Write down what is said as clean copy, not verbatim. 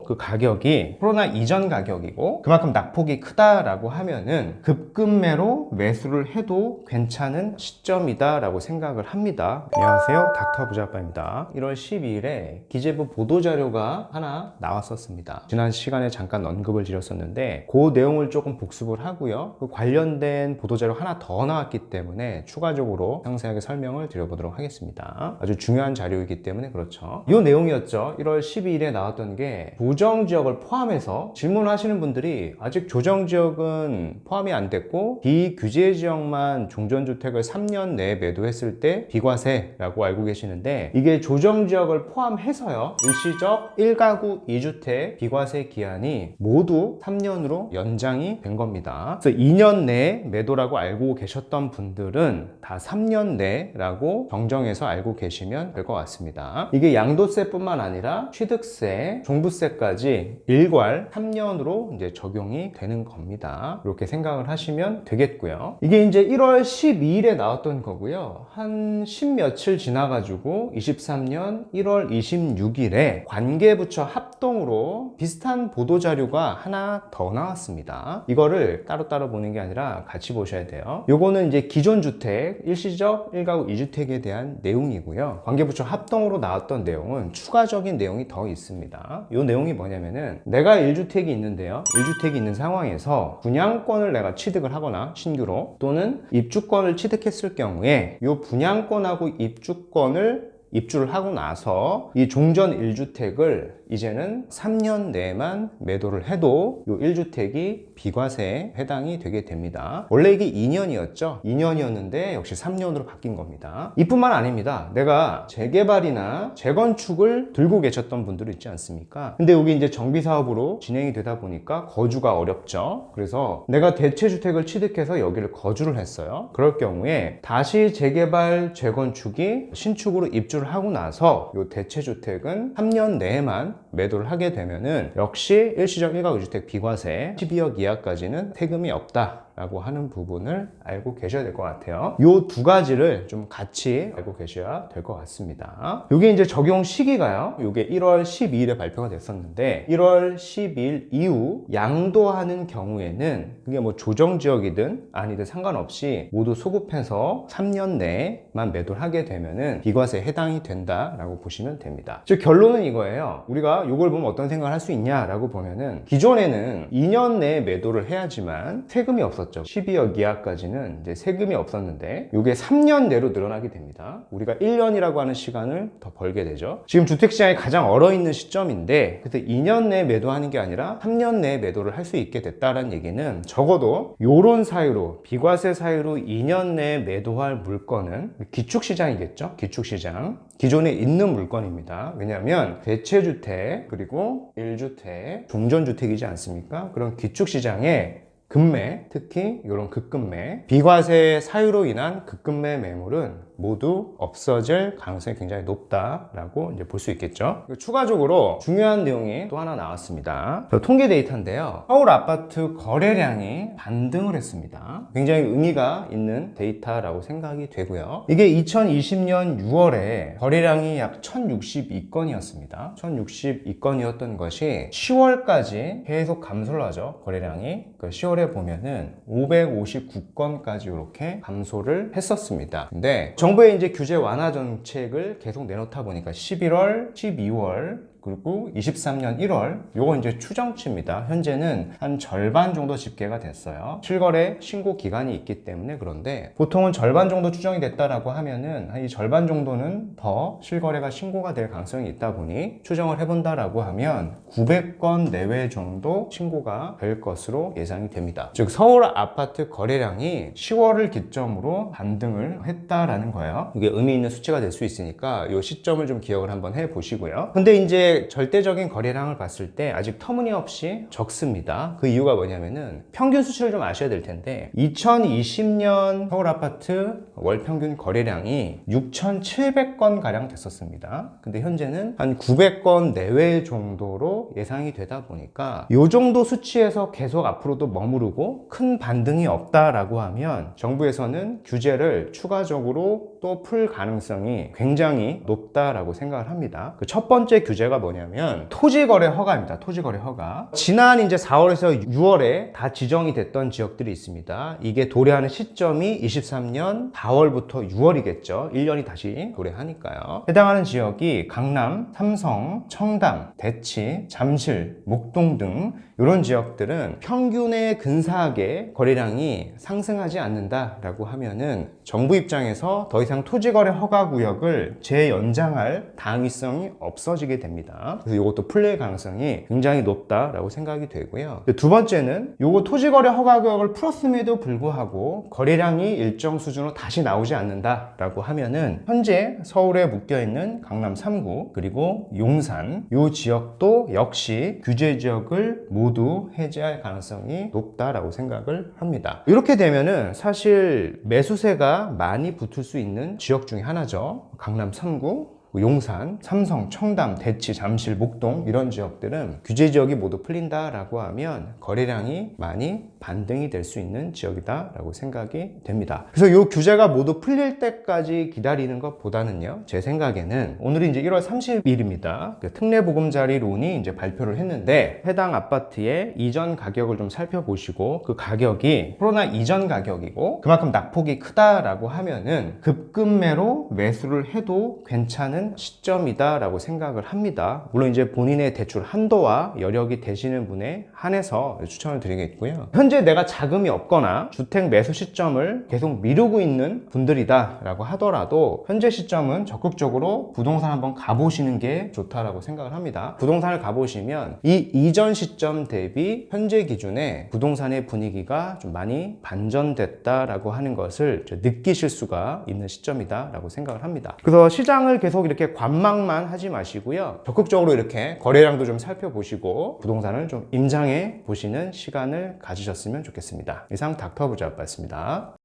그 가격이 코로나 이전 가격이고 그만큼 낙폭이 크다라고 하면은 급급매로 매수를 해도 괜찮은 시점이다 라고 생각을 합니다. 안녕하세요, 닥터 부자아빠입니다. 1월 12일에 기재부 보도자료가 하나 나왔었습니다. 지난 시간에 잠깐 언급을 드렸었는데 그 내용을 조금 복습을 하고요, 그 관련된 보도자료 하나 더 나왔기 때문에 추가적으로 상세하게 설명을 드려보도록 하겠습니다. 아주 중요한 자료이기 때문에 그렇죠. 이 내용이었죠. 1월 12일에 나왔던 게 조정지역을 포함해서 질문하시는 분들이 아직 조정지역은 포함이 안 됐고 비규제 지역만 종전주택을 3년 내에 매도했을 때 비과세라고 알고 계시는데, 이게 조정지역을 포함해서요, 일시적 1가구 2주택 비과세 기한이 모두 3년으로 연장이 된 겁니다. 그래서 2년 내에 매도라고 알고 계셨던 분들은 다 3년 내라고 정정해서 알고 계시면 될 것 같습니다. 이게 양도세뿐만 아니라 취득세, 종부세까지 일괄 3년으로 이제 적용이 되는 겁니다. 이렇게 생각을 하시면 되겠고요. 이게 이제 1월 12일에 나왔던 거고요. 한 10며칠 지나가지고 23년 1월 26일에 관계부처 합동으로 비슷한 보도자료가 하나 더 나왔습니다. 이거를 따로따로 보는 게 아니라 같이 보셔야 돼요. 요거는 이제 기존 주택, 일시적 1가구 2주택에 대한 내용이고요. 관계부처 합동으로 나왔던 내용은 추가적인 내용이 더 있습니다. 이 내용이 뭐냐면은, 내가 1주택이 있는데요, 1주택이 있는 상황에서 분양권을 내가 취득을 하거나 신규로 또는 입주권을 취득했을 경우에 이 분양권하고 입주권을 입주를 하고 나서 이 종전 1주택을 이제는 3년 내에만 매도를 해도 이 1주택이 비과세에 해당이 되게 됩니다. 원래 이게 2년이었죠. 2년이었는데 역시 3년으로 바뀐 겁니다. 이뿐만 아닙니다. 내가 재개발이나 재건축을 들고 계셨던 분들 있지 않습니까? 근데 여기 이제 정비사업으로 진행이 되다 보니까 거주가 어렵죠. 그래서 내가 대체주택을 취득해서 여기를 거주를 했어요. 그럴 경우에 다시 재개발, 재건축이 신축으로 입주를 하고 나서 이 대체주택은 3년 내에만 매도를 하게 되면은 역시 일시적 1가구 2주택 비과세 12억 이하까지는 세금이 없다 라고 하는 부분을 알고 계셔야 될 것 같아요. 이 두 가지를 좀 같이 알고 계셔야 될 것 같습니다. 이게 이제 적용 시기가요, 이게 1월 12일에 발표가 됐었는데 1월 12일 이후 양도하는 경우에는 그게 뭐 조정지역이든 아니든 상관없이 모두 소급해서 3년 내에만 매도를 하게 되면은 비과세에 해당이 된다라고 보시면 됩니다. 즉 결론은 이거예요. 우리가 이걸 보면 어떤 생각을 할 수 있냐라고 보면은, 기존에는 2년 내에 매도를 해야지만 세금이 없었죠. 12억 이하까지는 이제 세금이 없었는데 이게 3년 내로 늘어나게 됩니다. 우리가 1년이라고 하는 시간을 더 벌게 되죠. 지금 주택시장이 가장 얼어있는 시점인데, 그때 2년 내에 매도하는 게 아니라 3년 내에 매도를 할 수 있게 됐다는 얘기는 적어도 요런 사유로, 비과세 사유로 2년 내에 매도할 물건은 기축시장이겠죠. 기축시장, 기존에 있는 물건입니다. 왜냐하면 대체주택 그리고 1주택, 종전주택이지 않습니까? 그런 기축시장에 급매, 특히 이런 급급매, 비과세 사유로 인한 급급매 매물은 모두 없어질 가능성이 굉장히 높다라고 이제 볼 수 있겠죠. 추가적으로 중요한 내용이 또 하나 나왔습니다. 통계 데이터인데요, 서울 아파트 거래량이 반등을 했습니다. 굉장히 의미가 있는 데이터라고 생각이 되고요. 이게 2020년 6월에 거래량이 약 1062건이었습니다. 1062건이었던 것이 10월까지 계속 감소를 하죠. 거래량이 10월에 보면은 559건까지 이렇게 감소를 했었습니다. 근데 정부의 이제 규제 완화 정책을 계속 내놓다 보니까 11월, 12월, 그리고 23년 1월, 요거 이제 추정치입니다. 현재는 한 절반 정도 집계가 됐어요. 실거래 신고 기간이 있기 때문에. 그런데 보통은 절반 정도 추정이 됐다라고 하면은 한 이 절반 정도는 더 실거래가 신고가 될 가능성이 있다 보니 추정을 해본다라고 하면 900건 내외 정도 신고가 될 것으로 예상이 됩니다. 즉 서울 아파트 거래량이 10월을 기점으로 반등을 했다라는 거예요. 이게 의미 있는 수치가 될 수 있으니까 이 시점을 좀 기억을 한번 해 보시고요. 근데 이제 절대적인 거래량을 봤을 때 아직 터무니없이 적습니다. 그 이유가 뭐냐면은 평균 수치를 좀 아셔야 될 텐데, 2020년 서울 아파트 월 평균 거래량이 6,700건 가량 됐었습니다. 근데 현재는 한 900건 내외 정도로 예상이 되다 보니까 이 정도 수치에서 계속 앞으로도 머무르고 큰 반등이 없다라고 하면 정부에서는 규제를 추가적으로 또 풀 가능성이 굉장히 높다라고 생각을 합니다. 그 첫 번째 규제가 주제가 뭐냐면 토지거래 허가입니다. 토지거래 허가. 지난 이제 4월에서 6월에 다 지정이 됐던 지역들이 있습니다. 이게 도래하는 시점이 23년 4월부터 6월이겠죠. 1년이 다시 도래하니까요. 해당하는 지역이 강남, 삼성, 청담, 대치, 잠실, 목동 등 이런 지역들은 평균에 근사하게 거래량이 상승하지 않는다라고 하면은 정부 입장에서 더 이상 토지거래 허가 구역을 재연장할 당위성이 없어지게 됩니다. 그래서 이것도 풀릴 가능성이 굉장히 높다라고 생각이 되고요. 두 번째는 이거 토지거래 허가 구역을 풀었음에도 불구하고 거래량이 일정 수준으로 다시 나오지 않는다라고 하면은 현재 서울에 묶여있는 강남 3구 그리고 용산 이 지역도 역시 규제 지역을 모두 해제할 가능성이 높다라고 생각을 합니다. 이렇게 되면은 사실 매수세가 많이 붙을 수 있는 지역 중에 하나죠. 강남 3구, 용산, 삼성, 청담, 대치, 잠실, 목동 이런 지역들은 규제 지역이 모두 풀린다라고 하면 거래량이 많이 반등이 될 수 있는 지역이다라고 생각이 됩니다. 그래서 이 규제가 모두 풀릴 때까지 기다리는 것보다는요, 제 생각에는 오늘이 이제 1월 30일입니다. 특례보금자리론이 이제 발표를 했는데 해당 아파트의 이전 가격을 좀 살펴보시고 그 가격이 코로나 이전 가격이고 그만큼 낙폭이 크다라고 하면은 급급매로 매수를 해도 괜찮은 시점이다라고 생각을 합니다. 물론 이제 본인의 대출 한도와 여력이 되시는 분에 한해서 추천을 드리겠고요. 현재 내가 자금이 없거나 주택 매수 시점을 계속 미루고 있는 분들이다라고 하더라도 현재 시점은 적극적으로 부동산 한번 가보시는 게 좋다라고 생각을 합니다. 부동산을 가보시면 이 이전 시점 대비 현재 기준에 부동산의 분위기가 좀 많이 반전됐다라고 하는 것을 느끼실 수가 있는 시점이다라고 생각을 합니다. 그래서 시장을 계속 이렇게 관망만 하지 마시고요. 적극적으로 이렇게 거래량도 좀 살펴보시고 부동산을 좀 임장해 보시는 시간을 가지셨으면 좋겠습니다. 이상 닥터부자였습니다.